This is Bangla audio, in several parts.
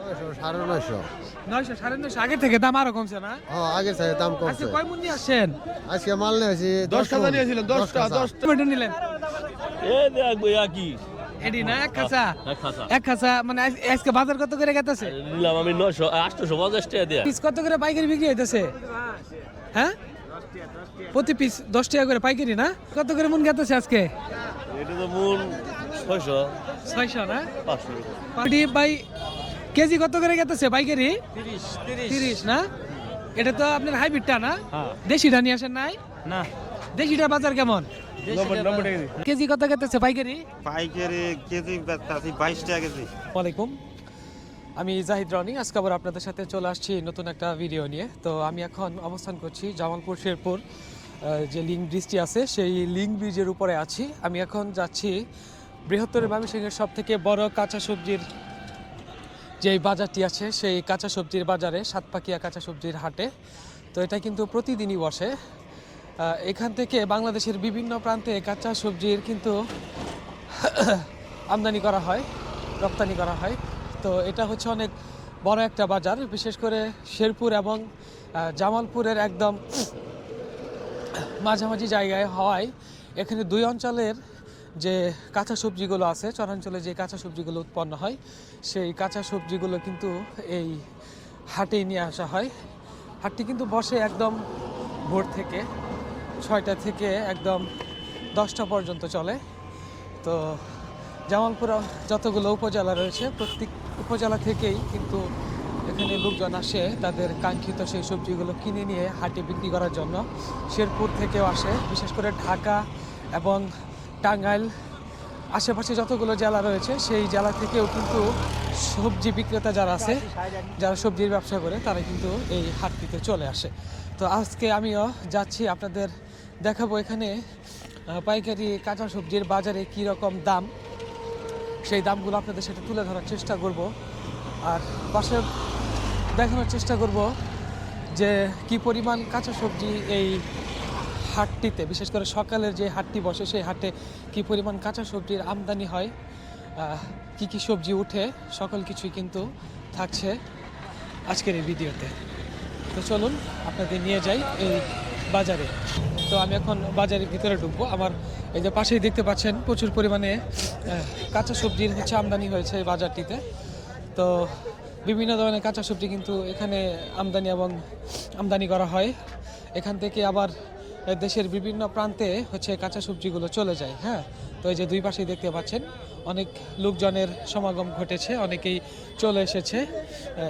900 900 950 আগে থেকে দাম আরো কমছে না? আগে থেকে দাম আজকে কমছে। কয় মন নিয়ে আসছেন? আজকে মাল নিয়েছি 10 কাঁচা নিয়েছিলেন 10টা টমেটো নিলেন? দেখবো একই এডি না এক খাঁচা? এক খাঁচা এক খাঁচা মানে আজকে বাজার কত করে গেতেছে? নিলাম আমি 900 850 টাকা দিয়ে পিস কত করে পাইকারি বিক্রি হইতেছে? হ্যাঁ, প্রতি পিস 10 টাকা করে পাইকারি না? কত করে মন গেতেছে আজকে? এটা তো মূল 600 600 না? 500 পাটি ভাই কেজি কত করে গেতেছে পাইকারি? 30 না? এটা তো আপনার হাইব্রিডটা না? হ্যাঁ দেশিটা নিয়ে আসেন নাই? না দেশিটা বাজার কেমন? 90 টাকা কেজি কত গেতেছে পাইকারি? পাইকারি কেজি বেচতাছি 22 টাকা কেজি। ওয়ালাইকুম, আমি জাহিদ রনি। আজকে আবার আপনাদের সাথে চলে আসছি নতুন একটা ভিডিও নিয়ে। তো আমি এখন অবস্থান করছি জামালপুর শেরপুর যে লিঙ্ক ব্রিজটি আছে সেই লিঙ্ক ব্রিজের উপরে আছি। আমি এখন যাচ্ছি বৃহত্তর ময়মনসিংহের সব থেকে বড় কাঁচা সবজির যে বাজারটি আছে সেই কাঁচা সবজির বাজারে, সাতপাকিয়া কাঁচা সবজির হাটে। তো এটা কিন্তু প্রতিদিনই বসে। এখান থেকে বাংলাদেশের বিভিন্ন প্রান্তে কাঁচা সবজির কিন্তু আমদানি করা হয়, রপ্তানি করা হয়। তো এটা হচ্ছে অনেক বড় একটা বাজার, বিশেষ করে শেরপুর এবং জামালপুরের একদম মাঝামাঝি জায়গায় হওয়ায় এখানে দুই অঞ্চলের যে কাঁচা সবজিগুলো আছে, চরাঞ্চলে যে কাঁচা সবজিগুলো উৎপন্ন হয় সেই কাঁচা সবজিগুলো কিন্তু এই হাটেই নিয়ে আসা হয়। হাটটি কিন্তু বসে একদম ভোর থেকে 6টা থেকে একদম 10টা পর্যন্ত চলে। তো জামালপুর যতগুলো উপজেলা রয়েছে প্রত্যেক উপজেলা থেকেই কিন্তু এখানে লোকজন আসে তাদের কাঙ্ক্ষিত সেই সবজিগুলো কিনে নিয়ে হাটে বিক্রি করার জন্য। শেরপুর থেকেও আসে, বিশেষ করে ঢাকা এবং টাঙ্গাইল আশেপাশে যতগুলো জেলা রয়েছে সেই জেলা থেকেও কিন্তু সবজি বিক্রেতা যারা আছে, যারা সবজির ব্যবসা করে, তারা কিন্তু এই হাটটিতে চলে আসে। তো আজকে আমিও যাচ্ছি, আপনাদের দেখাবো এখানে পাইকারি কাঁচা সবজির বাজারে কী রকম দাম, সেই দামগুলো আপনাদের সাথে তুলে ধরার চেষ্টা করব। আর পাশে দেখানোর চেষ্টা করব যে কি পরিমাণ কাঁচা সবজি এই হাটটিতে, বিশেষ করে সকালের যে হাটটি বসে সেই হাটে কি পরিমাণ কাঁচা সবজির আমদানি হয়, কি কি সবজি উঠে, সকল কিছুই কিন্তু থাকছে আজকের এই ভিডিওতে। তো চলুন আপনাদের নিয়ে যাই এই বাজারে। তো আমি এখন বাজারের ভিতরে ঢুকবো। আমার এই যে পাশেই দেখতে পাচ্ছেন প্রচুর পরিমাণে কাঁচা সবজির হচ্ছে আমদানি হয়েছে এই বাজারটিতে। তো বিভিন্ন ধরনের কাঁচা সবজি কিন্তু এখানে আমদানি করা হয়। এখান থেকে আবার দেশের বিভিন্ন প্রান্তে হচ্ছে কাঁচা সবজিগুলো চলে যায়। হ্যাঁ, তো এই যে দুই পাশেই দেখতে পাচ্ছেন অনেক লোকজনের সমাগম ঘটেছে, অনেকেই চলে এসেছে।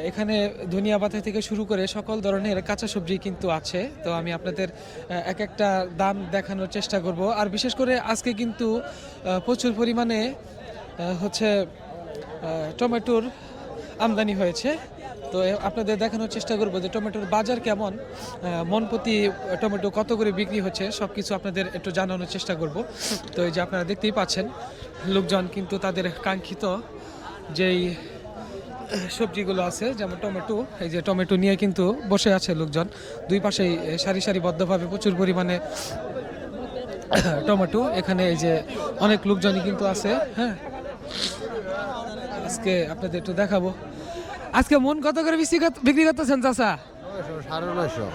এখানে ধনিয়া পাতা থেকে শুরু করে সকল ধরনের কাঁচা সবজি কিন্তু আছে। তো আমি আপনাদের এক একটা দাম দেখানোর চেষ্টা করব। আর বিশেষ করে আজকে কিন্তু প্রচুর পরিমাণে হচ্ছে টমেটোর আমদানি হয়েছে। তো আপনাদের দেখানোর চেষ্টা করবো যে টমেটোর বাজার কেমন, মন প্রতি টমেটো কত করে বিক্রি হচ্ছে, সব কিছু আপনাদের একটু জানানোর চেষ্টা করব। তো এই যে আপনারা দেখতেই পাচ্ছেন লোকজন কিন্তু তাদের কাঙ্ক্ষিত যেই সবজিগুলো আছে, যেমন টমেটো, এই যে টমেটো নিয়ে কিন্তু বসে আছে লোকজন। দুই পাশেই সারি সারিবদ্ধভাবে প্রচুর পরিমাণে টমেটো। এখানে এই যে অনেক লোকজনই কিন্তু আছে। হ্যাঁ, আজকে আপনাদের একটু দেখাবো আজকে মন কত করে বিক্রি করতেছেন চাচা? 900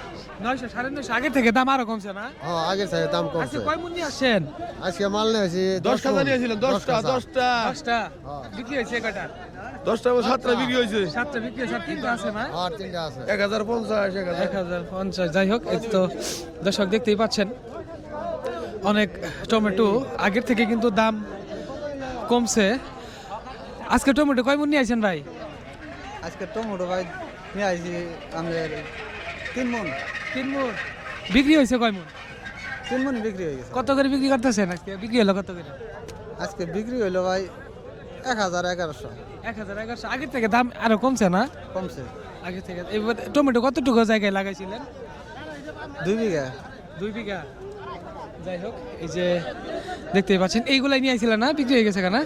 900 950 আগে থেকে দাম আরো কমছে না? আগে থেকে দাম আজকে কমছে। কয় মন নিয়ে আসছেন? আজকে মাল নিয়েছি 10 কাঁচা নিয়েছিলেন 10টা 10টা বিক্রি হয়েছে কয়টা? 10টা 7টা বিক্রি হয়েছে 7টা বিক্রি হয়েছে, 3টা আছে না? আর 3টা আছে। 1050 1050। যাই হোক, এই তো দর্শক দেখতেই পাচ্ছেন অনেক টমেটো আগের থেকে কিন্তু দাম কমছে। আজকে টমেটো কয় মন নিয়ে আসেন ভাই? আজকে টমেটো ভাই নিয়ে আইছি আমাদের 3 মন। 3 মন বিক্রি হয়েছে কয় মন? 3 মন বিক্রি হয়ে গেছে। কত করে বিক্রি করতেছেন আজকে? বিক্রি হলো কত করে? আজকে বিক্রি হইলো ভাই 1000-1100 1000-1100। আগের থেকে দাম আরো কমছে না? কমছে। আগে থেকে এবার টমেটো কতটুকু জায়গায় লাগাইছিলেন? 2 বিঘা। 2 বিঘা। যাই হোক, এই যে দেখতেই পাচ্ছেন এইগুলাই নিয়ে আইছিলেন না, বিক্রি হয়ে গেছে কেনা?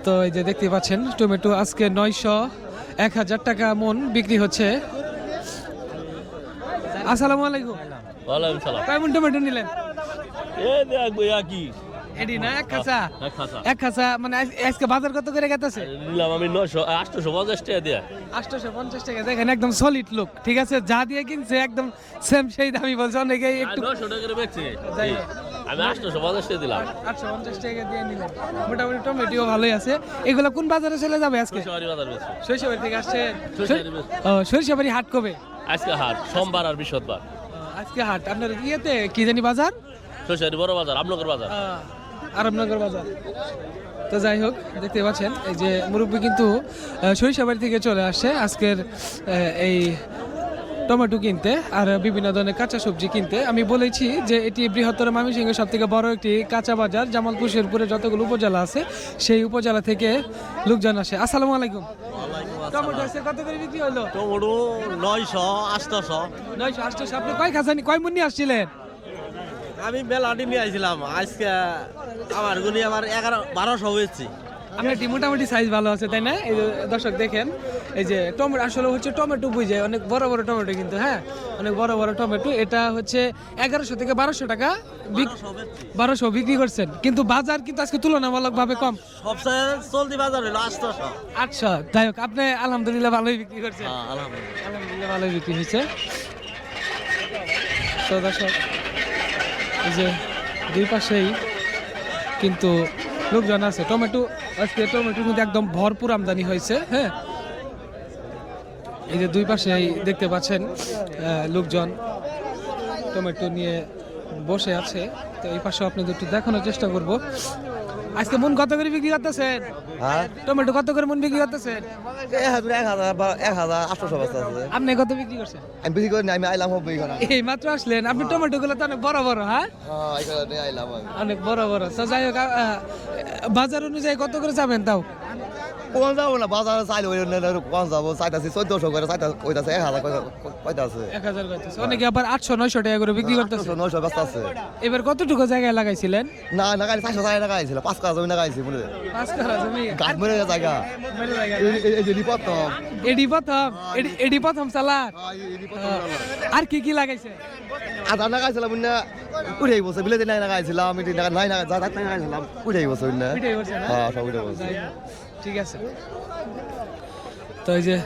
তো এই যে দেখতেই পাচ্ছেন টমেটো আজকে 900-1000 টাকা মন বিক্রি হচ্ছে। আসসালামু আলাইকুম। ওয়ালাইকুম সালাম কয় মন টমেটো নিলেন? দেখবো একই এডি না এক খাঁচা এক খাঁচা। এক খাঁচা মানে আজকে বাজার কত করে গেতেছে নিলাম আমি 850 টাকা দিয়ে। 850 টাকা দেখেন একদম সলিড লুক ঠিক আছে যা দিয়ে কিনছে একদম সেম সেই দামই বলছে অনেকে একটু 900 টাকা করে বেচছি। যাই আমি 850 টাকা দিলাম। 850 টাকা দিয়ে নিলাম মোটামুটি টমেটো ভালোই আছে এগুলো কোন বাজারে চলে যাবে আজকে সরকারি বাজার বেচছি। শৈশবের থেকে আসছে সরিষাবাড়ি বেচছি। সরিষাবাড়ি হাট কবে আজকে হাট সোমবার আর বৃহস্পতিবার। আজকে হাট আপনার ইয়েতে কি জানি বাজার সরকারি বড় বাজার, আমনগর বাজার। আরবনগর বাজার তো যাই হোক দেখতে পাচ্ছেন এই যে মুরব্বী কিন্তু সরিষাবাড়ি থেকে চলে আসছে আজকের এই টমেটো কিনতে আর বিভিন্ন ধরনের কাঁচা সবজি কিনতে আমি বলেছি যে এটি বৃহত্তর ময়মনসিংহের সব থেকে বড় একটি কাঁচা বাজার জামালপুর শেরপুরে যতগুলো উপজেলা আছে সেই উপজেলা থেকে লোকজন আসে আসসালামু আলাইকুম টমেটো আছে কত করে বিক্রি হলো টমেটো 900 800। 900 800 আপনি কয় খাজানি কয় মুন্নি আসছিলেন আমি মেলাটি নিয়ে আইছিলাম আজকে আমার গুনি আবার 11 1200 হয়েছে। আপনার মোটামুটি সাইজ ভালো আছে তাই না এই যে দর্শক দেখেন এই যে টমেটো আসলে হচ্ছে টমেটো বুঝে অনেক বড় বড় টমেটো কিন্তু হ্যাঁ অনেক বড় বড় টমেটো এটা হচ্ছে 1100 থেকে 1200 টাকা 1200 বিক্রি করছেন কিন্তু বাজার কিন্তু আজকে তুলনামূলকভাবে কম সবচেয়ে চলতি বাজার হলো 800। আচ্ছা যাই হোক আপনি আলহামদুলিল্লাহ ভালোই বিক্রি করছেন হ্যাঁ আলহামদুলিল্লাহ। আলহামদুলিল্লাহ ভালোই বিক্রি হয়েছে তো দর্শক এই যে দুই পাশেই কিন্তু লোকজন আছে টমেটো আজকে টমেটো কিন্তু একদম ভরপুর আমদানি হয়েছে হ্যাঁ এই যে দুই পাশেই দেখতে পাচ্ছেন লোকজন টমেটো নিয়ে বসে আছে তো এই পাশে আপনাদের একটু দেখানোর চেষ্টা করব আজকে মন কত করে বিক্রি করতেছেন টমেটো কত করে মন বিক্রি করতেছেন 1800 বস্তা আছে আপনি কত বিক্রি করছেন আমি বেশি করে আমি আইলাম হবে এখানে এই মাত্র আসলেন আপনি টমেটো গুলো তো অনেক বড় বড় হ্যাঁ হ্যাঁ এখানে আইলাম আমি অনেক বড় বড় তো যাই হোক বাজার অনুযায়ী কত করে যাবেন তাও কোন যাবো না বাজারে চাইলে ওই কোন যাবো চাইতাছি 1400 করে চাইতা কইতাছে 1000 কয়টা আছে 1000 কইতেছে অনেকে আবার 800 900 টাকা করে বিক্রি করতেছে 900 বস্তা আছে এবার কতটুকু জায়গায় লাগাইছিলেন না না গাড়ি 400 টাকা লাগাইছিল 5 কাজ জমি লাগাইছি বলে 5 কাঠা জমি গাছ মরে জায়গা মেলে জায়গা এই যে লিপতম এডি প্রথম সালাদ আর কি কি লাগাইছে আধা লাগাইছিলাম না উঠেই বসে বিলেতে নাই লাগাইছিলাম এটি নাই না যা লাগাইছিলাম উঠেই বসে না পিঠাই করছে না হ্যাঁ সব উঠে বসে ঠিক আছে তো এই যে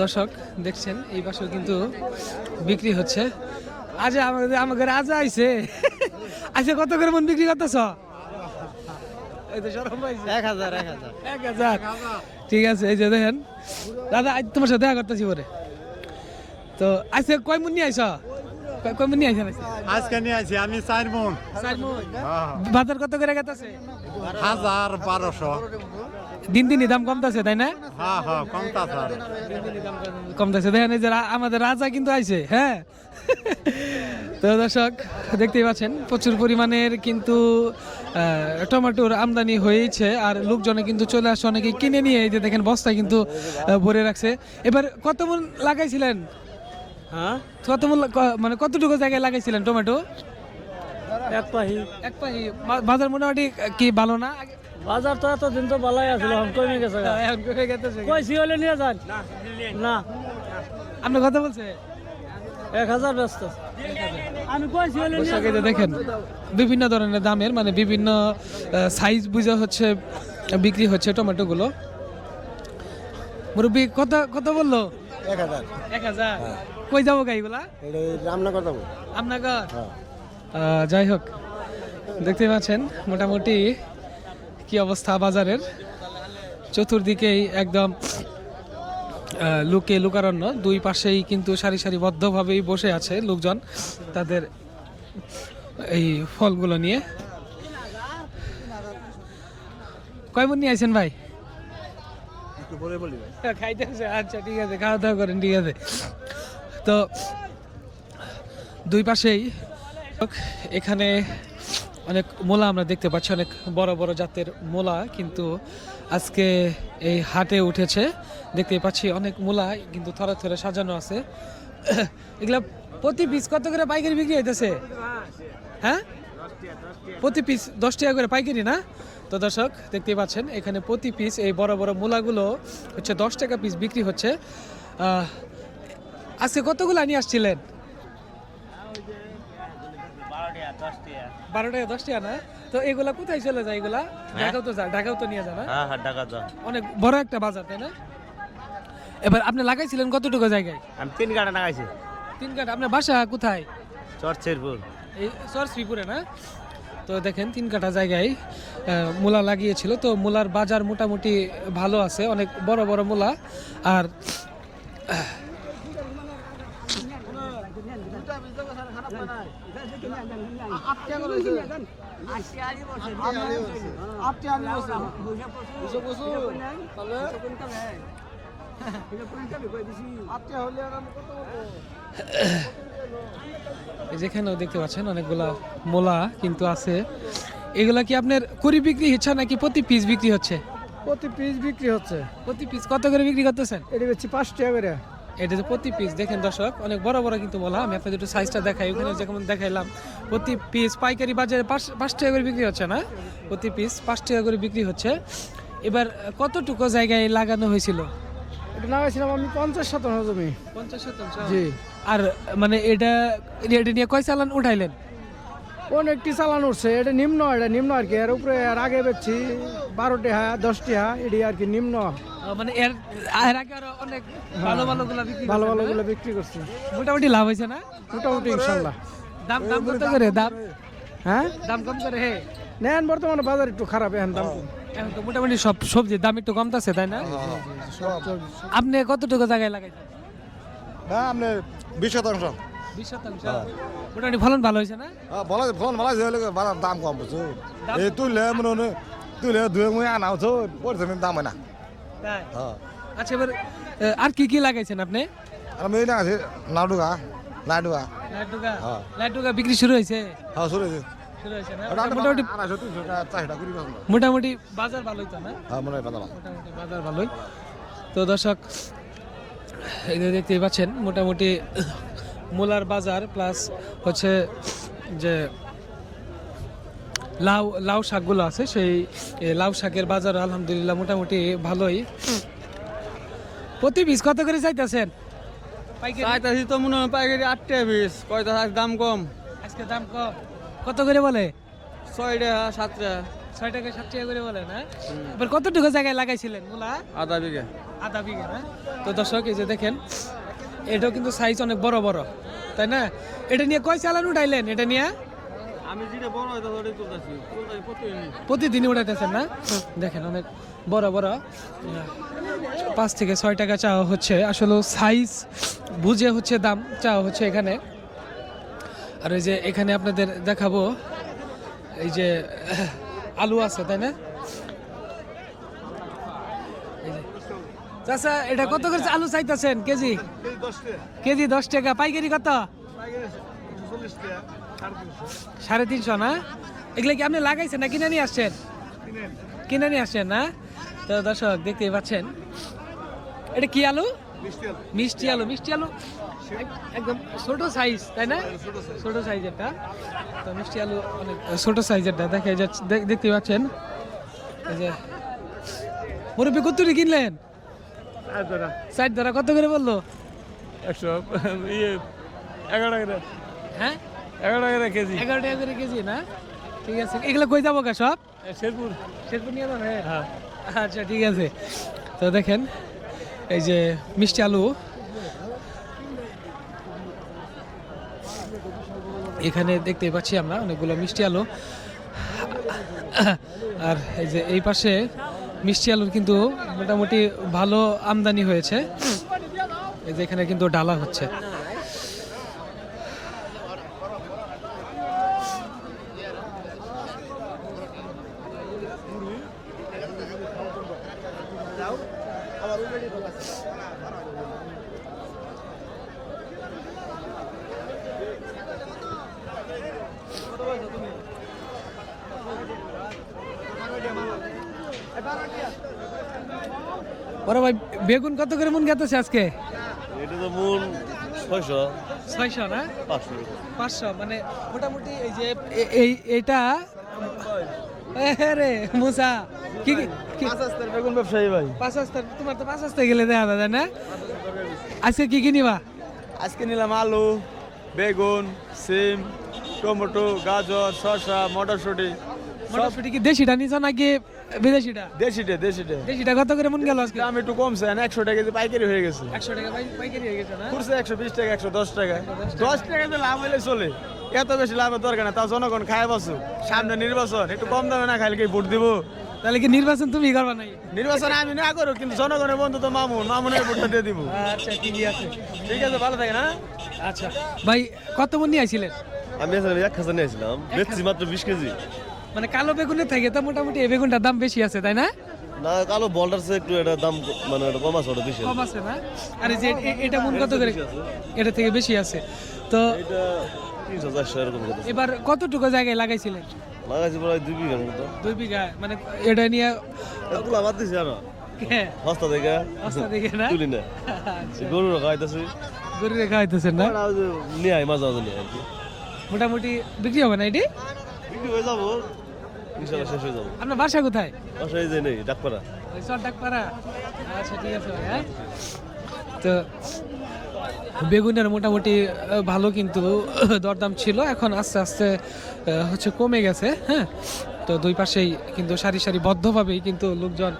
দর্শক দেখছেন এই পাশে কিন্তু বিক্রি হচ্ছে আজ আমাদের আজ আইছে আচ্ছা কত করে মন বিক্রি করতেছ এই তো শরম পাইছে 1000 ঠিক আছে এই যে দেখেন দাদা আজ তোমার সাথে দেখা করতেছি পরে তো আজকে কয় মন নিয়ে আইছ কয় মন নিয়ে আইছেন আজকে নিয়ে আছি আমি 4 মণ। 4 মন বাজার কত করে গেতেছে 1200। দিন দিনই দাম কমতেছে তাই না হ্যাঁ হ্যাঁ কমতাছে আর। কমতেছে দেখেন এই যে আমাদের রাজা কিন্তু আইছে হ্যাঁ তো দর্শক দেখতেই পাচ্ছেন প্রচুর পরিমাণের কিন্তু টমেটোর আমদানি হয়েছে আর লোকজনে কিন্তু চলে আসছে অনেকে কিনে নিয়ে এই যে দেখেন বস্তায় কিন্তু ভরে রাখছে এবার কত মন লাগাইছিলেন হ্যাঁ কত মন মানে কতটুকু জায়গায় লাগাইছিলেন টমেটো এক পাহি এক পাহি বাজার মোটামুটি কি ভালো না বাজার তো এতদিন তো ভালোই আছিল এখন কমে গেছে এখন কমে গেছে কইছি হলে নিয়ে যান না আপনি কথা বলছে 1000 ব্যস্ত আমি কইছি হলে নিয়ে পোশাকে যে দেখেন বিভিন্ন ধরনের দামের মানে বিভিন্ন সাইজ বুঝে হচ্ছে বিক্রি হচ্ছে টমেটো গুলো মুরব্বী কত বললো 1000 কই যাবো গাইগুলা রামনগর যাবো আমনাগর যাই হোক দেখতে পাচ্ছেন মোটামুটি কি অবস্থা বাজারের চতুর্দিকেই একদম লুকে লুকারণ্য দুই পাশেই কিন্তু সারি সারিবদ্ধভাবেই বসে আছে লোকজন তাদের এই ফলগুলো নিয়ে কয় মন নিয়ে আইছেন ভাই খাইতেছে আচ্ছা ঠিক আছে খাওয়া দাওয়া করেন ঠিক আছে তো দুই পাশেই এখানে অনেক মূলা আমরা দেখতে পাচ্ছি অনেক বড় বড় জাতের মূলা কিন্তু আজকে এই হাটে উঠেছে দেখতে পাচ্ছি অনেক মূলা কিন্তু থরে থরে সাজানো আছে এগুলা প্রতি পিস কত করে পাইকারি বিক্রি হইতেছে হ্যাঁ প্রতি পিস 10 টাকা করে পাইকারি না তো দর্শক দেখতেই পাচ্ছেন এখানে প্রতি পিস এই বড় বড় মূলাগুলো হচ্ছে 10 টাকা পিস বিক্রি হচ্ছে আজকে কতগুলো নিয়ে আসছিলেন 12 টাকা 10 টাকা না তো এগুলা কোথায় চলে যায় এগুলা? ঢাকাও তো নিয়ে যায় না? হ্যাঁ ঢাকা যা। অনেক বড় একটা বাজার, তাই না? এবার আপনি লাগাইছিলেন কতটুকু জায়গায়? আমি 3 কাটা লাগাইছি। 3 কাঠা। আপনার বাসা কোথায়? চরচেরপুর। এই শ্রীপুরে না? তো দেখেন 3 কাঠা জায়গায় মূলা লাগিয়েছিল। তো মূলার বাজার মোটামুটি ভালো আছে, অনেক বড় বড় মূলা। আর যেখানেও দেখতে পাচ্ছেন অনেকগুলা মূলা কিন্তু আছে। এগুলা কি আপনার কুড়ি বিক্রি হচ্ছে নাকি প্রতি পিস বিক্রি হচ্ছে? প্রতি পিস বিক্রি হচ্ছে। প্রতি পিস কত করে বিক্রি করতেছেন? এটা বেচছি 5 টাকা করে। এটা যে প্রতি পিস দেখেন দর্শক, অনেক বড় বড় কিন্তু মূলা। আমি আপনাদের একটু সাইজটা দেখাই। ওখানে যেমন দেখাইলাম প্রতি পিস পাইকারি বাজারে 5 টাকা করে বিক্রি হচ্ছে না, প্রতি পিস 5 টাকা করে বিক্রি হচ্ছে। এবার কতটুকু জায়গায় লাগানো হয়েছিল? এটা লাগাইছিলাম আমি 50% জমি। 50%? জি। আর মানে এটা নিয়ে কয় চালান উঠাইলেন? অনেকটি চালান উঠছে। এটা নিম্ন আর কি। এর উপরে আর আগে বেচছি 12 টাকা 10 টাকা, এটি আর কি নিম্ন। মানে এর আগে আরো অনেক ভালো ভালো গুলা বিক্রি ভালো করছেন ভালো না? গুলো বিক্রি করছি। মোটামুটি লাভ হয়েছে না? মোটামুটি ইনশাল্লাহ। দাম কত করে? হ্যাঁ, দাম কম করে? হে, নেন বর্তমানে বাজার একটু খারাপ, এখন দাম কম। এখন তো মোটামুটি সব সবজির দাম একটু কমতেছে, তাই না? আপনি কতটুকু জায়গায় লাগাইছেন? না আপনি 20%। 20%? মোটামুটি ফলন ভালো হয়েছে না? বলা ফোন বলা যে দাম কম বুঝছো। এই তুইলে মনে তুইলে 2 মুই আনা হতো পড়ছে দাম হয় না। তাই? হ্যাঁ। আচ্ছা, এবার আর কি কি লাগাইছেন আপনি? আমি এই না আছে লাডুগা। হ্যাঁ। লাড্ডুগা বিক্রি শুরু হয়েছে? হ্যাঁ শুরু হয়েছে। শুরু হয়েছে না? মোটামুটি মোটামুটি 250-300 টাকা চাহিদা করি পাবো। মোটামুটি বাজার ভালোই তো না? হ্যাঁ মনে হয় পাতা। মোটামুটি বাজার ভালোই। তো দর্শক, এই যে দেখতেই পাচ্ছেন মোটামুটি মূলার বাজার প্লাস হচ্ছে যে লাউ শাকগুলো আছে, সেই লাউ শাকের বাজার আলহামদুলিল্লাহ মোটামুটি ভালোই। প্রতি পিস কত করে চাইতেছেন? চাইতাছি তো মনে হয় পাইকারি 8 টাকা পিস। কয়টা দাম কম। আজকে দাম কম কত করে বলে? 6 টাকা 7 টাকা। 6 টাকা 7 টাকা করে বলে না? এবার কতটুকু জায়গায় লাগাইছিলেন মূলা? আধা বিঘা। আধা বিঘা না? তো দর্শক, এই যে দেখেন এটাও কিন্তু সাইজ অনেক বড় বড়, তাই না? এটা নিয়ে কয় চালান উঠাইলেন? এটা নিয়ে আমি যেটা বড় হয়তো ওটাই তুলতাছি। প্রতিদিনই উঠাইতেছেন না? দেখেন অনেক বড় বড়, 5 থেকে 6 টাকা চাওয়া হচ্ছে। আসলে সাইজ বুঝে হচ্ছে দাম চাওয়া হচ্ছে এখানে। আর এই যে এখানে আপনাদের দেখাবো এই যে আলু আছে, তাই না? চাচা, এটা কত করে আলু চাইতেছেন কেজি? কেজি 10 টাকা। পাইকারি কত? 350 না? এগুলো কি আপনি লাগাইছেন না কিনে নিয়ে আসছেন? কিনে নিয়ে আসছেন না? তো দর্শক দেখতেই পাচ্ছেন এটা কি আলু? মিষ্টি আলু। মিষ্টি আলু একদম ছোট সাইজ, তাই না? ছোট সাইজেরটা। তো মিষ্টি আলু অনেক ছোট সাইজেরটা দেখা যাচ্ছে, দেখতে পাচ্ছেন। এই যে মুরব্বী কত কিনলেন? 60 ধরা। কত করে বললো? 11 টাকা। হ্যাঁ, 11 টাকা কেজি। 11 টাকা করে কেজি না? ঠিক আছে। এগুলো কই যাবো কা সব? শেরপুর। শেরপুর নিয়ে যাবে? হ্যাঁ। আচ্ছা ঠিক আছে। তো দেখেন এই যে মিষ্টি আলু, এখানে দেখতে পাচ্ছি আমরা অনেকগুলো মিষ্টি আলু। আর এই যে এই পাশে মিষ্টি আলুর কিন্তু মোটামুটি ভালো আমদানি হয়েছে। এই যে এখানে কিন্তু ডালা হচ্ছে। বড় ভাই, বেগুন কত করে মন গেতেছে আজকে? এটা তো মূল 600 600 না? 500 মানে মোটামুটি এই যে এইটা রে মুসা কি কি 5 বেগুন ব্যবসায়ী ভাই। 5 তোমার তো 5 গেলে দেখা যায় না? আজকে কি কি নিবা? আজকে নিলাম আলু, বেগুন, সিম, টমেটো, গাজর, শসা, মটরশুঁটি মটরশুটি কি দেশিটা নিছো নাকি বিদেশিটা? দেশিটা দেশিটা দেশিটা কত করে মন গেল আজকে? দাম একটু কমছে 100 টাকা কেজি পাইকারি হয়ে গেছে 100 টাকা পাইকারি হয়ে গেছে না? খুরছে 120 টাকা 110 টাকা 10 টাকাতে লাভ হলে চলে, এত বেশি লাভের দরকার না, তাও জনগণ খায় বসু, সামনে নির্বাচন, একটু কম দামে না খাইলে কি ভোট দিব? তাহলে কি নির্বাচন তুমি করবা নাই? নির্বাচন আমি না করো, কিন্তু জনগণের বন্ধু তো মামুনের ভোটটা দিয়ে দিব। আচ্ছা ঠিকই আছে। ঠিক আছে, ভালো থাকে না। আচ্ছা ভাই কত মন নিয়ে আইছিলেন? আমি আসলে 1000 নিয়েছিলাম, বেচছি মাত্র 20 কেজি। মানে কালো বেগুনের থেকে তো মোটামুটি এই বেগুনটার দাম বেশি আছে তাই না? না, কালো বলটার চেয়ে একটু এটা দাম মানে এটা কম আছে, ওটা বেশি কম আছে। আছে না? আর এই যে এটা মন কত করে? এটা থেকে বেশি আছে তো। এটা 300-400 এরকম কত এবার কতটুকু জায়গায় লাগাইছিলেন? লাগাইছি প্রায় 2 বিঘার মতো। 2 বিঘা। মানে এটা নিয়ে এগুলো বাদ দিছি আর হ্যাঁ, রাস্তা থেকে রাস্তা দেখে না? তুলি না, গরু খাইতেছি, গরু রেখা হইতেছেন না? নিয়ে আই মাঝে মাঝে নিয়ে আর কি। মোটামুটি বিক্রি হবে না এটি? বিক্রি হয়ে যাবো ইনশাল্লাহ, শেষ হয়ে যাবো। আপনার বাসা কোথায়? বাসায় যে নেই ডাকপাড়া। ওই চরডাকপাড়া। আচ্ছা ঠিক আছে ভাই। হ্যাঁ তো বেগুনের মোটামুটি ভালো কিন্তু দরদাম ছিল, এখন আস্তে আস্তে হচ্ছে কমে গেছে। হ্যাঁ তো দুই পাশেই কিন্তু সারি সারি বদ্ধভাবেই কিন্তু লোকজন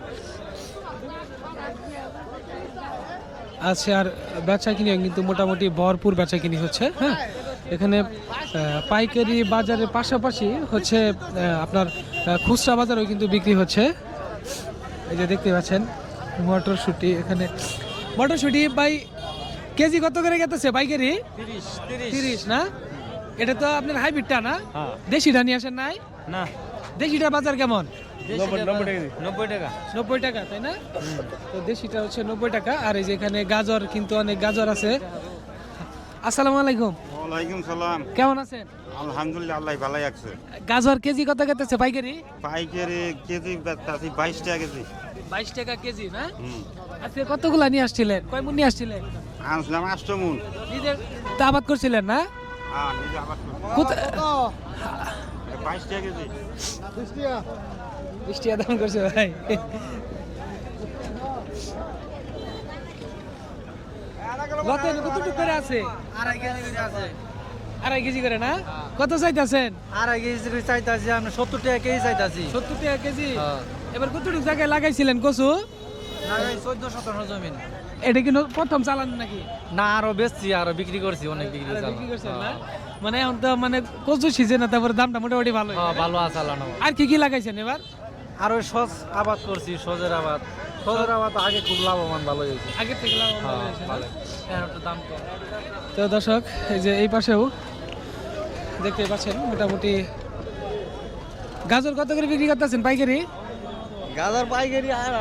আছে, আর বেচা কিনে কিন্তু মোটামুটি ভরপুর বেচা কিনি হচ্ছে। হ্যাঁ এখানে পাইকারি বাজারের পাশাপাশি হচ্ছে আপনার খুচরা বাজারেও কিন্তু বিক্রি হচ্ছে। এই যে দেখতে পাচ্ছেন মটরশুটি, এখানে মটরশুটি ভাই কেজি কত করে গেতেছে পাইকারি? 30 না? এটা তো আপনার হাইব্রিডটা না? দেশিটা নিয়ে আসেন নাই? না, দেশিটার বাজার কেমন? 90 টাকা। 90 টাকা তাই না? তো দেশিটা হচ্ছে 90 টাকা। আর এই যে এখানে গাজর, কিন্তু অনেক গাজর আছে। আসসালামু আলাইকুম। ওয়ালাইকুম সালাম। কেমন আছেন? আলহামদুলিল্লাহ, আল্লাহ ভালোই আছে। গাজর কেজি কত গেতেছে পাইকারি? পাইকারি কেজি বেচতাছি 22 টাকা কেজি। 22 টাকা কেজি না? আজকে কতগুলা নিয়ে আসছিলেন? কয় মণ নিয়ে আসছিলেন? আনছিলাম 8 মণ। নিজের তা আবাদ করছিলেন না? হ্যাঁ, নিজে আবাদ করছি। কোথা- 22 টাকা কেজি। 20 টাকা দাম করছে ভাই। লতে কতটুকু করে আছে? 2.5 কেজি করে না? কত চাইতেছেন? 2.5 কেজি চাইতাছি, আমরা 70 টাকা কেজি চাইতাছি। 70 টাকা কেজি। এবার কতটুকু জায়গায় লাগাইছিলেন কচু? 14-17 জমিন। এটা কি প্রথম চালান নাকি? না, আরো বেচছি, আরো বিক্রি করছি, অনেক বিক্রি আরে বিক্রি করছেন না? মানে এখন তো মানে কচু সিজন না, তারপরে দামটা মোটামুটি ভালো। ভালো চালানো। আর কি কি লাগাইছেন এবার? আরো সজ আবাদ করছি, সজের আবাদ। সজের আবাদ আগে খুব লাভবান, ভালো হয়েছে। আগের থেকে লাভ ভালো হয়েছে না? এখন একটু দাম কম। তো দর্শক এই যে এই পাশেও দেখতে পাচ্ছেন মোটামুটি গাজর কত করে বিক্রি করতেছেন পাইকারি? গাজর পাইকারি আর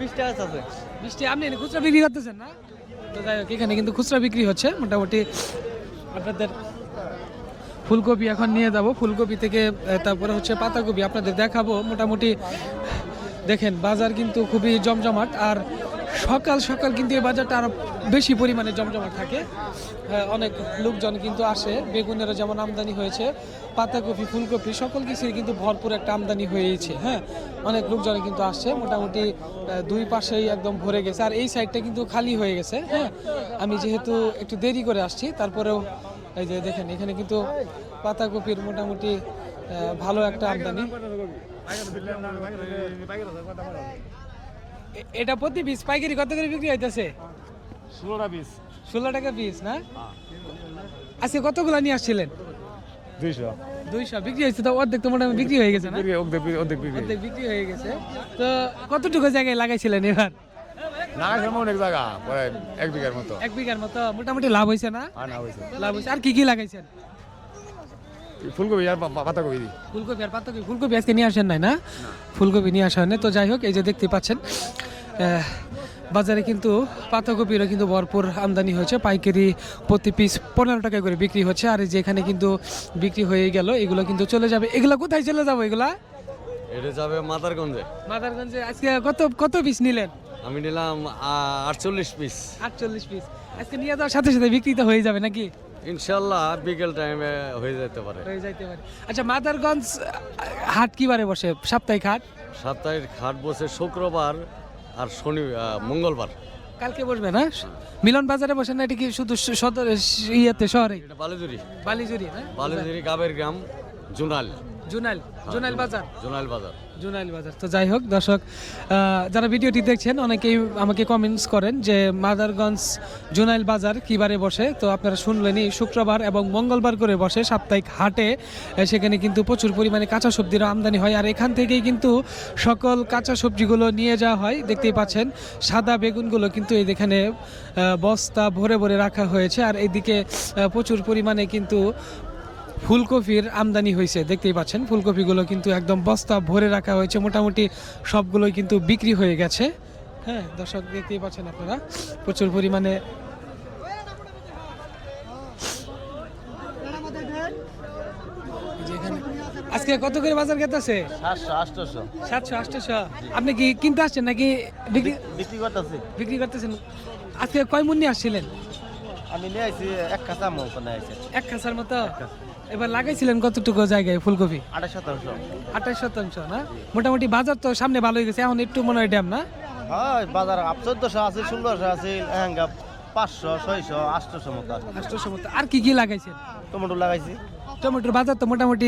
20 টাকা আছে। 20 টাকা। আপনি এনে খুচরা বিক্রি করতেছেন না? তো যাই হোক, এখানে কিন্তু খুচরা বিক্রি হচ্ছে মোটামুটি। আপনাদের ফুলকপি এখন নিয়ে যাব, ফুলকপি থেকে তারপরে হচ্ছে পাতাকপি আপনাদের দেখাবো। মোটামুটি দেখেন বাজার কিন্তু খুবই জমজমাট, আর সকাল সকাল কিন্তু এই বাজারটা আরো বেশি পরিমাণে জমজমাট থাকে। অনেক লোকজন কিন্তু আসে, বেগুনেরও যেমন আমদানি হয়েছে, পাতাকপি ফুলকপি সকল কিছুই কিন্তু ভরপুর একটা আমদানি হয়েছে। হ্যাঁ অনেক লোকজন কিন্তু আসছে, মোটামুটি দুই পাশেই একদম ভরে গেছে, আর এই সাইডটা কিন্তু খালি হয়ে গেছে। হ্যাঁ আমি যেহেতু একটু দেরি করে আসছি, তারপরেও এই যে দেখেন এখানে কিন্তু পাতাকপির মোটামুটি ভালো একটা আমদানি। এটা প্রতি পিস পাইকারি কত করে বিক্রি হইতেছে? 16 টাকা পিস না? আজকে কতগুলা নিয়ে আসছিলেন? 200 বিক্রি হয়েছে, তো অর্ধেক তো মোটামুটি বিক্রি হয়ে গেছে না? অর্ধেক বিক্রি হয়ে গেছে। তো কতটুকু জায়গায় লাগাইছিলেন এবার? অনেক জায়গা, প্রায় 1 বিঘার মতো। 1 বিঘার মতো। মোটামুটি লাভ হয়েছে না? লাভ হয়েছে। আর কি কি লাগাইছেন? ফুলকপি আর পাতাকপি। ফুলকপি আর পাতাকপি। ফুলকপি আজকে নিয়ে আসেন নাই না? ফুলকপি নিয়ে আসা হয়নি। তো যাই হোক, এই যে দেখতে পাচ্ছেন বাজারে কিন্তু পাতাকপিরও কিন্তু ভরপুর আমদানি হয়েছে, পাইকারি প্রতি পিস 15 টাকা করে বিক্রি হচ্ছে। আর এই যে এখানে কিন্তু বিক্রি হয়ে গেল, এগুলো কিন্তু চলে যাবে। এগুলা কোথায় চলে যাবো? এগুলা এটা যাবে মাদারগঞ্জে। মাদারগঞ্জে। আজকে কত পিস নিলেন? আমি নিলাম 48 পিস। 48 পিস। আজকে নিয়ে যাওয়ার সাথে সাথে বিক্রি তো হয়ে যাবে নাকি? ইনশাল্লাহ বিকেল টাইমে হয়ে যেতে পারে। হয়ে যাইতে পারে। আচ্ছা মাদারগঞ্জ হাট কি বারে বসে? সাপ্তাহিক হাট? সাপ্তাহিক হাট বসে শুক্রবার আর মঙ্গলবার। কালকে বসবে না? মিলন বাজারে বসে না? এটা কি শুধু সদর ইয়েতে শহরে? এটা বালিজুরি। বালিজুরি না? বালিজুরি গাবের গ্রাম জুনাল। জুনাইল বাজার। জোনাল বাজার। জুনাইল বাজার। তো যাই হোক দর্শক, যারা ভিডিওটি দেখছেন অনেকেই আমাকে কমেন্টস করেন যে মাদারগঞ্জ জুনাইল বাজার কী বারে বসে। তো আপনারা শুনলেনই শুক্রবার এবং মঙ্গলবার করে বসে সাপ্তাহিক হাটে। সেখানে কিন্তু প্রচুর পরিমাণে কাঁচা সবজির আমদানি হয়, আর এখান থেকেই কিন্তু সকল কাঁচা সবজিগুলো নিয়ে যাওয়া হয়। দেখতেই পাচ্ছেন সাদা বেগুনগুলো কিন্তু এখানে বস্তা ভরে ভরে রাখা হয়েছে, আর এইদিকে প্রচুর পরিমাণে কিন্তু ফুলকপির আমদানি হয়েছে। দেখতেই পাচ্ছেন ফুলকপিগুলো কিন্তু একদম বস্তা ভরে রাখা হয়েছে, মোটামুটি সবগুলোই কিন্তু বিক্রি হয়ে গেছে। হ্যাঁ দর্শক, দেখতেই পাচ্ছেন আপনারা প্রচুর পরিমাণে আজকে কত করে বাজার গেছে? 700 700-800। আপনি কি কিনতে আসছেন নাকি বিক্রি করতেছি। বিক্রি করতেছেন? আজকে কয় মণ নিয়ে আসছিলেন? আমি নিয়ে আইছি এক কাঁচা মন নিয়ে আইছি। এক খাসার মতো। এবার লাগাইছিলেন কতটুকু জায়গায় ফুলকপি? 28% না? মোটামুটি বাজার তো সামনে ভালো হয়ে গেছে, এখন একটু মনে হয় ড্যাম না? হ্যাঁ বাজার 1400 আছে, 1600 আছে, 500 600 800 মতো। 800 মতো। আর কি কি লাগাইছেন? টমেটো লাগাইছি। টমেটোর বাজার তো মোটামুটি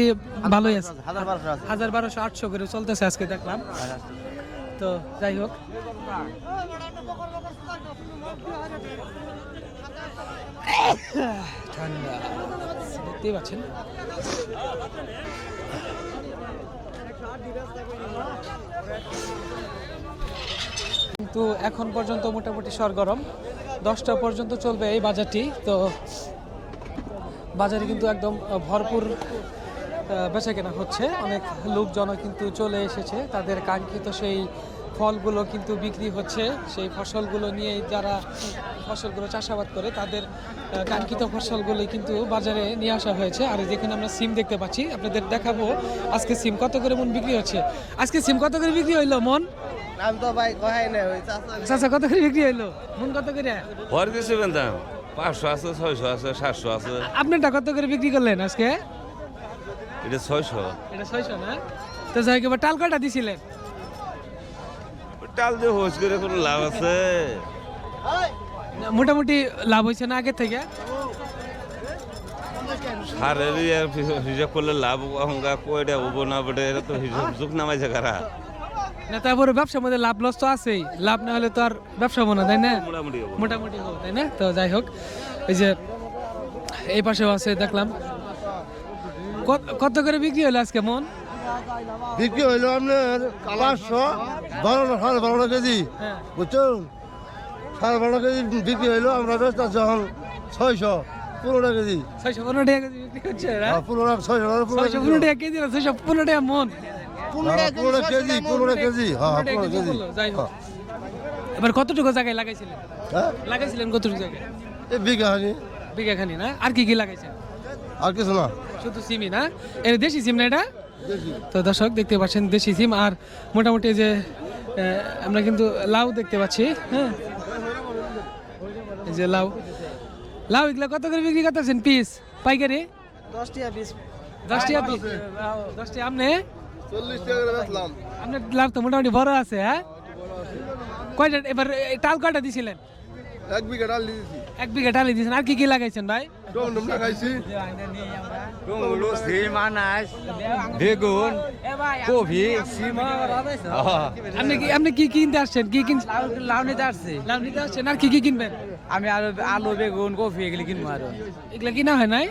ভালোই আছে, 1200 আছে। 1200-800 করে চলতেছে আজকে দেখলাম। তো যাই হোক, ঠান্ডা দেখতেই পাচ্ছেন। কিন্তু এখন পর্যন্ত মোটামুটি সরগরম, 10টা পর্যন্ত চলবে এই বাজারটি। তো বাজারে কিন্তু একদম ভরপুর বেচাকেনা হচ্ছে, অনেক লোকজন কিন্তু চলে এসেছে, তাদের কাঙ্ক্ষিত সেই ফলগুলো কিন্তু বিক্রি হচ্ছে। সেই ফসলগুলো নিয়ে যারা ফসলগুলো চাষাবাদ করে তাদের কাঙ্ক্ষিত ফসলগুলো কিন্তু বাজারে নিয়ে আসা হয়েছে। আর যেখানে আমরা সিম দেখতে পাচ্ছি, আপনাদের দেখাবো আজকে সিম কত করে মন বিক্রি হচ্ছে। আজকে সিম কত করে বিক্রি হইলো মন? আমি তো ভাই কহাই না ওই চাচা কত করে বিক্রি হইলো মন? কত করে? হর কিছু দাম 500 আছে, 600 আছে, 700 আছে। আপনারটা কত করে বিক্রি করলেন আজকে? এটা 600। এটা 600 না? তো যাই হোক, টাল কয়টা দিছিলেন? টাল দিয়ে হোস করে কোনো লাভ আছে? মোটামুটি লাভ হয়েছে না আগের থেকে? সারের হিসাব করলে লাভ অহংকা কয়টা হবো না বটে, এটা তো হিসাব যুগ নামাইছে কারা না। তারপরে ব্যবসার মধ্যে লাভ লস তো আছেই, লাভ না হলে তো আর ব্যবসা হবো না, তাই না? মোটামুটি হবো। মোটামুটি হবো, তাই না? তো যাই হোক, এই যে এই পাশেও আছে দেখলাম। কত করে বিক্রি হলো আজকে মন? বিক্রি হইলো আপনার 500 12 কেজি, হ্যাঁ। বুঝছেন? 12.5 কেজি বিক্রি হইলো, আমরা বেচতে যখন 615 কেজি। 615 টাকা কেজি বিক্রি হচ্ছে না? 615 টাকা কেজি না, 615 টাকা মন। 15 কেজি 15 কেজি। হ্যাঁ 15 কেজি। যাই হোক, এবার কতটুকু জায়গায় লাগাইছিলেন? হ্যাঁ লাগাইছিলেন কতটুকু জায়গায়? এই বিঘানি। বিঘাখানি না? আর কি কি লাগাইছেন? আর কিছু না, শুধু সিমই না? এটা দেশি সিম না এটা? তো দর্শক দেখতে পাচ্ছেন দেশি সিম। আর মোটামুটি যে আমরা কিন্তু লাউ দেখতে পাচ্ছি। হ্যাঁ, এই যে লাউ এগুলা কত করে বিক্রি করতেছেন পিস পাইকারি? 10 টাকা পিস। 10 টাকা পিস। 10 টাকা। আপনি 40 টাকা করে বেচলাম। আপনার লাভ তো মোটামুটি বড় আছে। হ্যাঁ, কয়টা এবার টাল কয়টা দিছিলেন? 1 বিঘা ডাল দিয়েছি। 1 বিঘা টালি দিয়েছেন। আর কি কি লাগাইছেন ভাই? টমেটো লাগাইছি। টমেটো, সিম, আনাজ, বেগুন, কফি, সিম। আপনি কি কিনতে আসছেন? কি কিনছেন? লাউ নিতে আসছে। লাউ নিতে আসছেন। আর কি কি কিনবেন? আমি আলু, বেগুন, কফি এগুলি কিনবো আরো। এগুলা কিনা হয় নাই?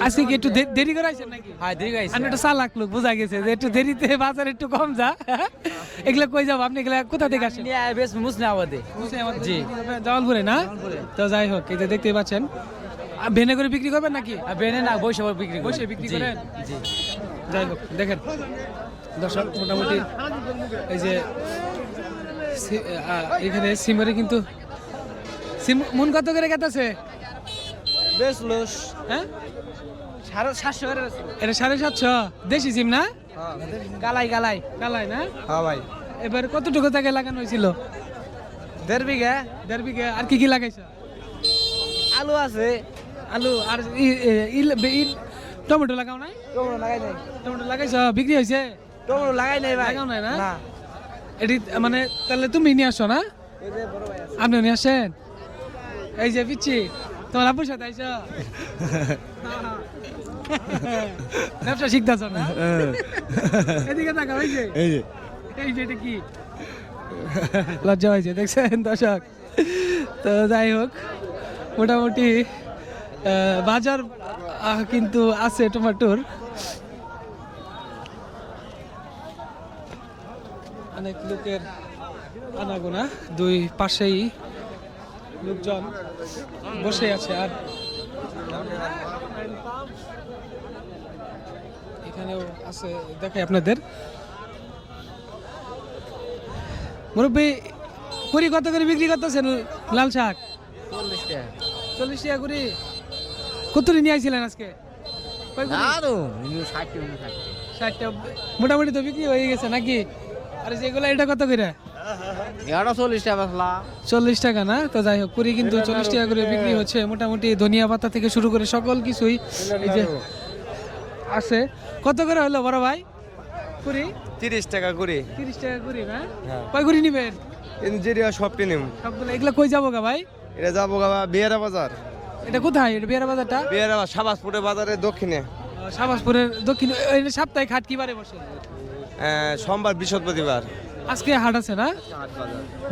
আজকে কি একটু দেরি করে আসছেন নাকি? হ্যাঁ ঠিক আছে। আমি একটু চালাক লোক, বোঝা গেছে যে একটু দেরিতে বাজার একটু কম যা। এগুলা কই যাবো আপনি? এগুলা কোথা থেকে আসেন? বেশ মুসলিমাবাদে। জি, জামালপুরে না? তো যাই হোক, এই যে দেখতে পাচ্ছেন ভেনে করে বিক্রি করবেন নাকি? বেনে না, বসে বিক্রি করি। বসে বিক্রি জি, করেন? জি। যাই হোক, দেখেন দর্শক, মোটামুটি এই যে এখানে সিমের কিন্তু সিম মন কত করে গেতেছে? বেশ লস। হ্যাঁ, 750 করে। এটা 750 দেশি সিম না? গালাই কালাই না? হ্যাঁ ভাই। এবার কতটুকু জায়গায় লাগানো হয়েছিল? 1.5 বিঘা। 1.5 বিঘা। আর কি কি লাগাইছ? আলু আছে। আলু আর টমেটো লাগাও নাই? টমেটো লাগাই নাই। টমেটো লাগাইছ, বিক্রি হয়েছে? টমেটো লাগাই নাই ভাই। লাগাও নাই না? না। এটি মানে তাহলে তুমি নিয়ে আসো না? এই যে বড় ভাই আছে। আপনি নিয়ে আসেন? এই যে পিচ্ছি, তোমার আপুর সাথে আইসো? ব্যবসা শিখতেছ না? এদিকে তাকাও, এই যে এটা কি লজ্জা হয়েছে দেখছেন দর্শক। তো যাই হোক, মোটামুটি বাজার কিন্তু আছে টমেটোর, অনেক লোকের আনাগোনা, দুই পাশেই লোকজন বসে আছে। আর এখানেও আছে, দেখাই আপনাদের। মুরব্বী, কুড়ি কত করে বিক্রি করতেছেন লাল শাক? 40 টাকা কুড়ি। কত নিয়ে আসছিলেন আজকে? 60টা মোটামুটি তো বিক্রি হয়ে গেছে নাকি? আর যেগুলো এটা কত করে? 40 টাকা 40 টাকা না? তো যাই হোক, কুড়ি কিন্তু 40 টাকা করে বিক্রি হচ্ছে। মোটামুটি ধনিয়া পাতা থেকে শুরু করে সকল কিছুই এই যে আছে। কত করে হলো বড় ভাই কুড়ি? 30 টাকা করে 30 টাকা কুড়ি না? কয় কুড়ি নিবেন? ইঞ্জিরিয়া সবটি নিম। সবগুলো এগুলো কই যাবো গা ভাই? এটা যাবো বাবা বিয়ারা বাজার। এটা কোথায়? এটা বিয়ারা বাজারটা? বিয়ারা সাবাসপুরের বাজারের দক্ষিণে। শাহবাজপুরের দক্ষিণ। সাপ্তাহিক হাট কি বারে বসে? সোমবার বৃহস্পতিবার। আজকে হাট আছে না?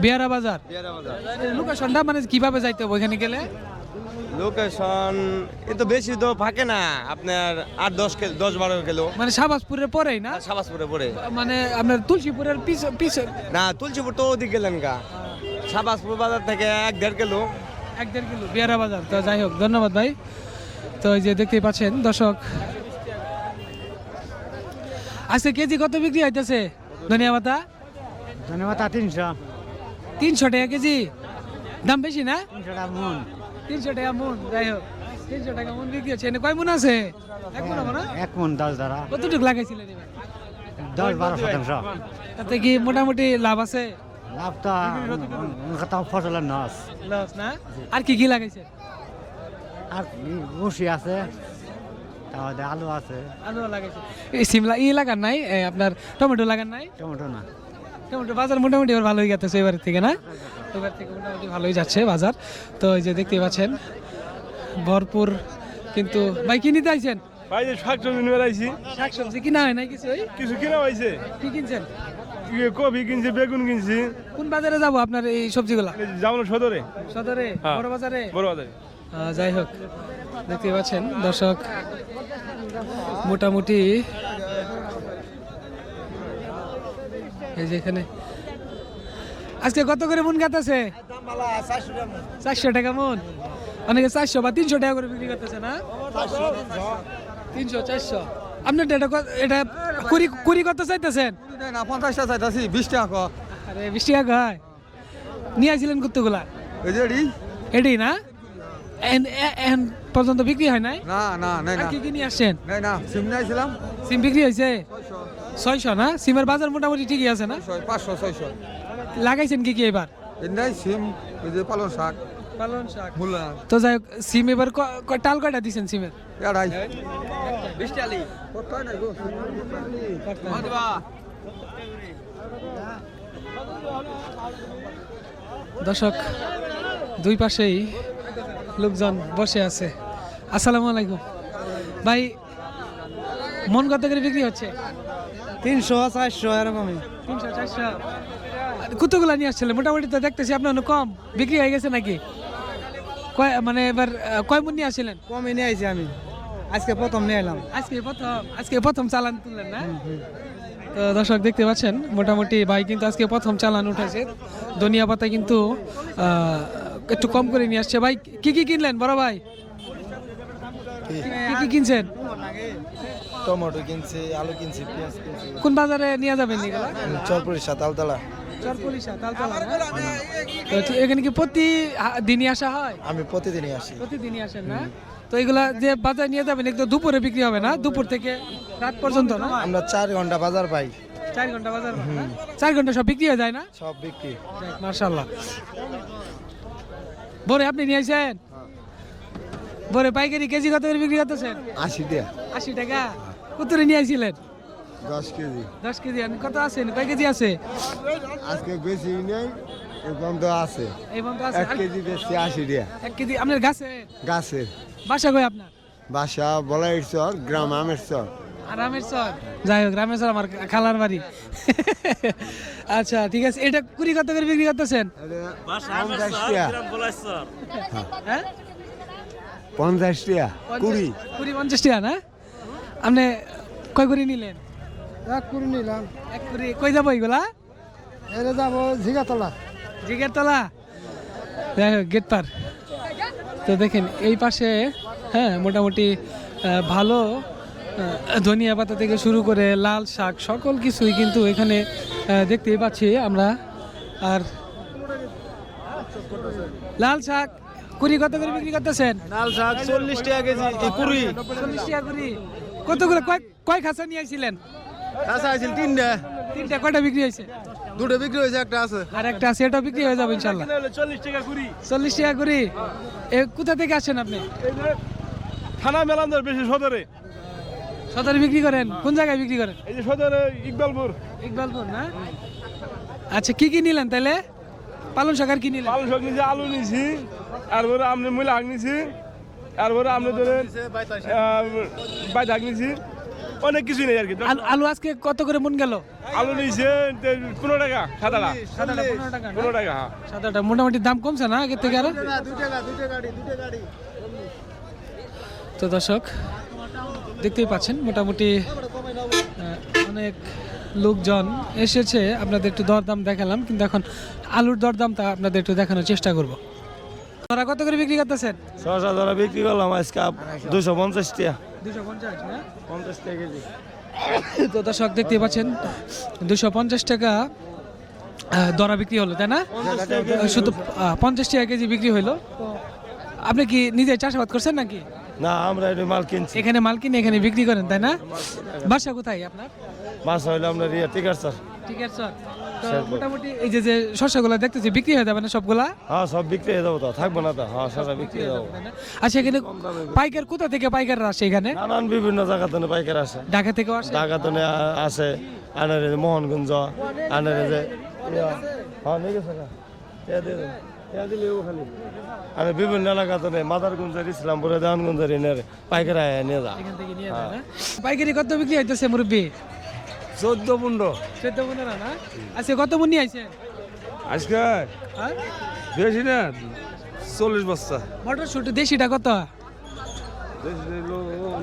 বিয়ারা বাজার। লোকেশনটা মানে কিভাবে যাইতে হবে ওইখানে গেলে? লোকেশন এ তো বেশি তো ফাঁকে না, আপনার 8-10-12 কিলো। মানে শাহবাজপুরের পরেই না? সাবাসপুরে পড়ে। মানে আপনার তুলসীপুরের পিছে না, তুলসীপুর তো ওদিকে গেলেন গা। সাবাসপুর বাজার থেকে 1-1.5 কিলো। 1-1.5 কিলো বিয়ারা বাজার। তো যাই হোক, ধন্যবাদ ভাই। তো এই যে দেখতেই পাচ্ছেন দর্শক, আজকে কেজি কত বিক্রি হইতেছে ধনিয়া পাতা? ধন্যবাদ। 300 টাকা কেজি। দাম বেশি না? 300 টাকা মন। 300 টাকা মন। যাই হোক, 300 টাকা মন বিক্রি হচ্ছে। এনে কয় মন আছে? 1 মন হবে না? 1 মন 10 দ্বারা কতটুকু লাগাইছিলেন এবার? 10-12%। তাতে কি মোটামুটি লাভ আছে? লাভ তো ফসলের নস। লস না? আর কি কি লাগাইছে? আর বসি আছে, তারপরে আলু আছে। আলু লাগাইছে। এই সিমলা লাগান নাই? আপনার টমেটো লাগান নাই? টমেটো না। টমেটো বাজার মোটামুটি এবার ভালোই যাচ্ছে এবার থেকে না? এবার থেকে মোটামুটি ভালোই যাচ্ছে বাজার। তো এই যে দেখতে পাচ্ছেন ভরপুর। কিন্তু ভাই কি নিতে আইছেন? ভাই যে শাকসবজি নিয়ে আইছি। শাকসবজি কিনা হয় নাই কিছু? কিছু কিনা হয়েছে। কি কিনছেন? কপি কিনছি, বেগুন কিনছি। কোন বাজারে যাবো আপনার এই সবজিগুলা? যাবো সদরে। সদরে? বড় বাজারে? বড় বাজারে। যাই হোক, দেখতে পাচ্ছেন দর্শক, মোটামুটি এই যে এখানে আজকে কত করে মন গাতাছে? 400 টাকা মন। অনেকে 400 বা 300 টাকা করে বিক্রি করতেছে না? 300-400। আপনার এটা কুড়ি কত চাইতেছেন? না 50 টাকা চাইতাছি, 20 টাকা। আরে 20 টাকা হয়। নিয়ে আসছিলেন কতগুলা? এই যে এডি না? এখন পর্যন্ত বিক্রি হয় নাই? না না নাই আর না কি কি নিয়ে আসছেন? নাই না, সিম নিয়েছিলাম। সিম বিক্রি হয়েছে 600 না? সিমের বাজার মোটামুটি ঠিকই আছে না? 500-600। লাগাইছেন কি কি এবার? নাই সিম, এই যে পালং শাক, পালন শাক। মূলা। তো যাই হোক, সিম এবার টাল কয়টা দিছেন সিমের? এড়াই। দর্শক, দুই পাশেই লোকজন বসে আছে। আসসালামু আলাইকুম ভাই, মন কত করে বিক্রি হচ্ছে? 300-400 এরকমই। 300-400। কতগুলা নিয়ে আসছিলেন? মোটামুটি তো দেখতেছি আপনার অনেক কম বিক্রি হয়ে গেছে নাকি? মানে এবার কয় মন নিয়ে আসছিলেন? কমই নিয়ে আইছি আমি, আজকে প্রথম নিয়ে এলাম। আজকে প্রথম চালান তুললেন না? তো দর্শক দেখতে পাচ্ছেন, মোটামুটি ভাই কিন্তু আজকে প্রথম চালান উঠেছে। ধনিয়া পাতা কিন্তু একটু কম করে নিয়ে আসছে। ভাই কি কি কিনলেন বড় ভাই? কি কি কিনছেন? টমেটো কিনছি, আলু কিনছি, পেঁয়াজ কিনছি। কোন বাজারে নিয়ে যাবেন এগুলো? চরপুরিশা, তালতলা। চরপুরিশা, তালতলা না? তো এখানে কি প্রতি দিনই আসা হয়? আমি প্রতিদিনই আসি। প্রতিদিনই আসেন না? তো এগুলা যে বাজারে নিয়ে যাবেন একটু দুপুরে বিক্রি হবে না? দুপুর থেকে রাত পর্যন্ত না? আমরা 4 ঘন্টা বাজার পাই। 4 ঘন্টা বাজার পান না? 4 ঘন্টা সব বিক্রি হয়ে যায় না? সব বিক্রি। মাশাআল্লাহ। বরে আপনি নিয়ে আসেন? বরে পাইকারি কেজি কত করে বিক্রি করতেছেন? 80 টাকা। 80 টাকা। কত করে নিয়ে আসছিলেন? 10 কেজি। 10 কেজি। কত আছে? কয় কেজি আছে? আজকে বেশি নেই, এরকম তো আছে। এই বন্ধ আছে। 1 কেজি বেশি 80 টাকা। 1 কেজি আপনার গাছে? গাছের। বাসা কই আপনার? বাসা বলাইছর গ্রাম আমেরচর। আর রামের চর, যাই হোক রামের চর আমার খালার বাড়ি। আচ্ছা ঠিক আছে, এটা কুড়ি কত করে বিক্রি করতেছেন? 50 টাকা। হ্যাঁ 50 টাকা। কুড়ি। 50 টাকা না? আপনি কয় করে নিলেন? এক কুড়ি নিলাম। এক করে কই যাবো এগুলা? এনে যাবো ঝিগাতলা। জিগের তলা, যাই হোক গেট পার। তো দেখেন এই পাশে হ্যাঁ মোটামুটি ভালো ধনিয়া পাতা থেকে শুরু করে লাল শাক সকল কিছুই কিন্তু এখানে দেখতেই পাচ্ছি আমরা। আর লাল শাক কুড়ি কত করে বিক্রি করতেছেন? লাল শাক 40 টাকা কেজি, 20 40 টাকা কুড়ি। কতগুলো কয় খাঁচা নিয়ে আসছিলেন? কাঁচা আছে 3টা, তিনটা, কয়টা বিক্রি হয়েছে? 2টা বিক্রি হয়েছে, একটা আছে। আর একটা আছে, এটাও বিক্রি হয়ে যাবে ইনশাল্লাহ। 40 টাকা কুড়ি। 40 টাকা কুড়ি। এ কোথা থেকে আসেন আপনি? থানা মেলান্দর বেশি সদরে। সদরে বিক্রি করেন? কোন জায়গায় বিক্রি করেন? এই যে সদরে ইকবালপুর। ইকবালপুর না? আচ্ছা কি কি নিলেন তাহলে? পালন শাক আর কি নিলেন? পালং শাক নিছি, আলু নিছি, তারপরে আপনি মূলা শাক নিছি, তারপরে আপনি ধরেন বাইত শাক নিছি, অনেক কিছু নেই আর কি। আলু আজকে কত করে মন গেল? আলু নিছে 15 টাকা সাদাটা। 15 টাকা না? 15 টাকা, হ্যাঁ। সাদাটা মোটামুটি দাম কমছে না আগের থেকে আরো? 2 টাকা, 2 গাড়ি। তো দর্শক দেখতেই পাচ্ছেন মোটামুটি অনেক লোকজন এসেছে। আপনাদের একটু দরদাম দেখালাম, কিন্তু এখন আলুর দরদামটা আপনাদের একটু দেখানোর চেষ্টা করব। তোরা কত করে বিক্রি করতেছেন? শশা ধরা বিক্রি করলাম আজকে 250 টাকা। 250 না? 50 টাকা কেজি। তো দর্শক দেখতেই পাচ্ছেন 250 টাকা দরা বিক্রি হলো, তাই না? শুধু 50 টাকা কেজি বিক্রি হলো। তো আপনি কি নিজে চাষাবাদ করছেন নাকি? না, আমরা এটা মাল কিনছি। এখানে মাল কিনে এখানে বিক্রি করেন, তাই না? বাসা কোথায় আপনার? মাছ হইলো আপনার টিকার স্যার। ঠিক আছে। তো মোটামুটি এই যে শস্যগুলো দেখতেছি বিক্রি হয়ে যাবে না সবগুলা? হ্যাঁ, সব বিক্রি হয়ে যাবো তো, থাকবো না তো। হ্যাঁ, শশা বিক্রি হয়ে যাবো। আচ্ছা এখানে পাইকার কোথা থেকে পাইকাররা আসে এখানে? নানান বিভিন্ন জায়গা থেকে পাইকার আসে। ঢাকা থেকেও আসে? ঢাকা থেকে আসে, আনারে মোহনগঞ্জ, আনারে যে হ্যাঁ নিয়ে গেছে না, দিলে খালি আমি বিভিন্ন এলাকা থেকে মাদারগঞ্জের, ইসলামপুরে, দেওয়ানগঞ্জের এনে পাইকার নিয়ে যা। এখান থেকে নিয়ে যায় না? পাইকারি কত বিক্রি হইতেছে মুরব্বী? 14-15। 14-15 না? আচ্ছা কত মন নিয়ে আইছেন আজকে হ্যাঁ? বেশি না, 40 বস্তা। মটরশুটি দেশিটা কত?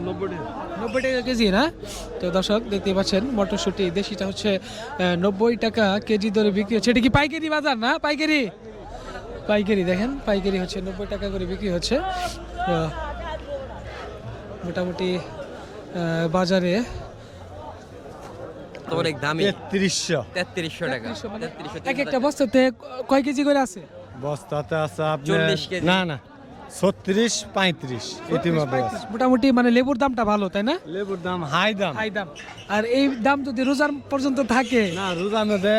90 টাকা কেজি না? তো দর্শক দেখতে পাচ্ছেন মটরশুটি দেশিটা হচ্ছে 90 টাকা কেজি দরে বিক্রি হচ্ছে। এটা কি পাইকারি বাজার না? পাইকারি পাইকারি দেখেন, পাইকারি হচ্ছে 90 টাকা করে বিক্রি হচ্ছে। তো মোটামুটি বাজারে অনেক দামি। 3300 টাকা। এক একটা বস্তাতে কয় কেজি করে আছে? বস্তাতে আছে আপনার 40 কেজি। না 36-35 ইতিমধ্যে আছে। মোটামুটি মানে লেবুর দামটা ভালো, তাই না? লেবুর দাম হাই দাম। হাই দাম। আর এই দাম যদি রোজার পর্যন্ত থাকে, না রোজা মধ্যে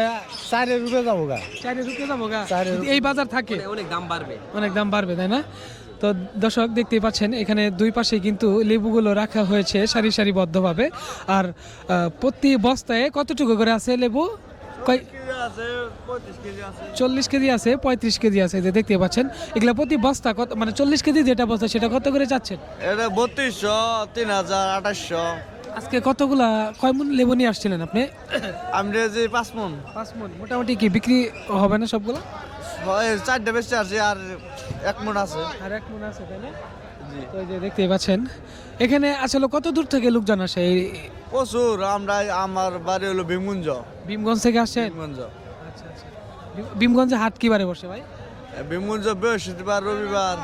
4 রুপে যাবো গা। 4 রুপে যাবো গা। 4 যদি এই বাজার থাকে অনেক দাম বাড়বে। অনেক দাম বাড়বে, তাই না? তো দর্শক দেখতেই পাচ্ছেন এখানে দুই পাশে কিন্তু লেবুগুলো রাখা হয়েছে সারি সারিবদ্ধভাবে। আর প্রতি বস্তায় কতটুকু করে আছে লেবু? 40 কেজি আছে, 35 কেজি আছে, যে দেখতে পাচ্ছেন এগুলা প্রতি বস্তা কত, মানে 40 কেজি যেটা বস্তা সেটা কত করে চাচ্ছেন? এটা 3200, 3000, 2800। আজকে কতগুলা কয় মন লেবু নিয়ে আসছিলেন আপনি? আমরা যে 5 মন। 5 মন। মোটামুটি কি বিক্রি হবে না সবগুলো? 4টা বেশি আছে, আর 1 মন আছে। আর 1 মন আছে, তাই না? তো এই যে দেখতেই পাচ্ছেন এখানে আসলে কত দূর থেকে লোকজন আসে? প্রচুর। আমার বাড়ি হলো ভীমগঞ্জ। ভীমগঞ্জ থেকে আসেন? ভীমগঞ্জ। আচ্ছা আচ্ছা। ভীমগঞ্জে হাট কি বারে বসে ভাই? ভীমগঞ্জ বৃহস্পতিবার, রবিবার।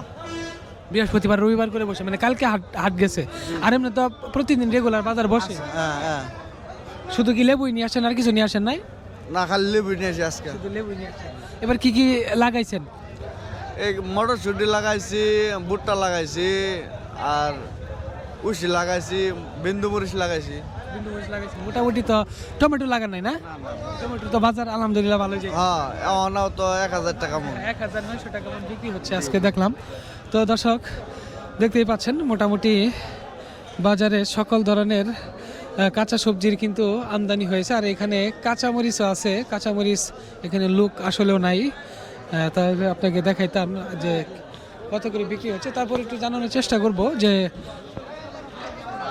বৃহস্পতিবার রবিবার করে বসে, মানে কালকে হাট গেছে। আর এমনি তো প্রতিদিন রেগুলার বাজার বসে। হ্যাঁ হ্যাঁ। শুধু কি লেবুই নিয়ে আসেন আর কিছু নিয়ে আসেন নাই? না, খালি লেবু নিয়ে আসি আজকে। শুধু লেবুই নিয়ে আসেন। এবার কি কি লাগাইছেন? এই মটরশুটি লাগাইছি, ভুট্টা লাগাইছি, আর উশি লাগাইছি, বিন্দু মরিচ লাগাইছি। বিন্দু মরিচ লাগাইছেন। মোটামুটি তো টমেটো লাগান নাই না? টমেটো তো বাজার আলহামদুলিল্লাহ ভালোই যায়। হ্যাঁ, এমনও তো 1000 টাকা মন। 1900 টাকা মন বিক্রি হচ্ছে আজকে দেখলাম। তো দর্শক দেখতেই পাচ্ছেন মোটামুটি বাজারে সকল ধরনের কাঁচা সবজির কিন্তু আমদানি হয়েছে। আর এখানে কাঁচামরিচও আছে। কাঁচামরিচ এখানে লোক আসলেও নাই, তাহলে আপনাকে দেখাইতাম যে কত করে বিক্রি হচ্ছে। তারপর একটু জানানোর চেষ্টা করব যে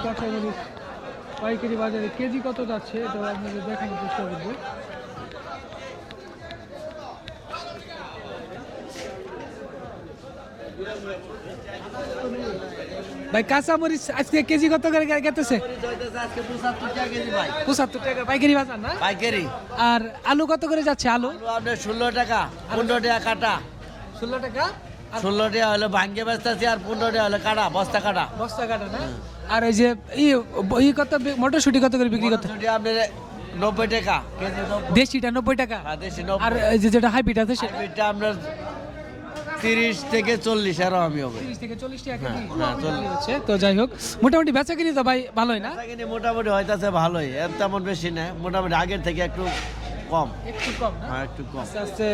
কাঁচামরিচ পাইকারি বাজারে কেজি কত যাচ্ছে এটা আপনাদের দেখানোর চেষ্টা করবো। ভাই কাঁচামরিচ আজকে কেজি কত করে গেতেছে? 75 টাকা পাইকারি বাজার না? পাইকারি। আর আলু কত করে যাচ্ছে? আলু আপনার 16 টাকা, 15 টাকা কাটা। 16 টাকা 16 টাকা হলো ভাঙ্গে বেচতেছি, আর 15 টাকা হলো কাটা, বস্তা কাটা। বস্তা কাটা না? আর এই যে কত মটরশুঁটি কত করে বিক্রি করতে? মটরশুঁটি আপনার 90 টাকা কেজি। দেশিটা 90 টাকা, হ্যাঁ, দেশি আর 90। এই যে যেটা হাইব্রিড আছে সেটা এটা আপনার 30 থেকে 40 এরকমই হবে। 30 থেকে 40 টাকা কেজি হ্যাঁ, 40 হচ্ছে। তো যাই হোক, মোটামুটি বেচা কিনি তো ভাই ভালোই না? কিন্তু মোটামুটি হইতাছে ভালোই, এর তেমন বেশি না, মোটামুটি আগের থেকে একটু কম। একটু কম না? হ্যাঁ, একটু কম। আস্তে আস্তে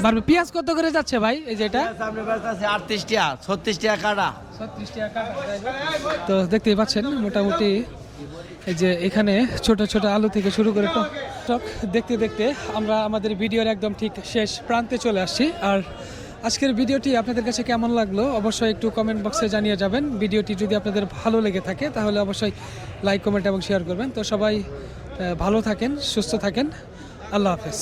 বাড়বে। পেঁয়াজ কত করে যাচ্ছে ভাই? এই যেটা সামনে বেচতেছে 38 টাকা, 36 টাকা কাটা। 36 টাকা কাটা। যাই হোক, তো দেখতেই পাচ্ছেন মোটামুটি এই যে এখানে ছোট ছোট আলু থেকে শুরু করে টক দেখতে দেখতে আমরা আমাদের ভিডিওর একদম ঠিক শেষ প্রান্তে চলে আসছি। আর আজকের ভিডিওটি আপনাদের কাছে কেমন লাগলো অবশ্যই একটু কমেন্ট বক্সে জানিয়ে যাবেন। ভিডিওটি যদি আপনাদের ভালো লেগে থাকে তাহলে অবশ্যই লাইক, কমেন্ট এবং শেয়ার করবেন। তো সবাই ভালো থাকেন, সুস্থ থাকেন। আল্লাহ হাফেজ।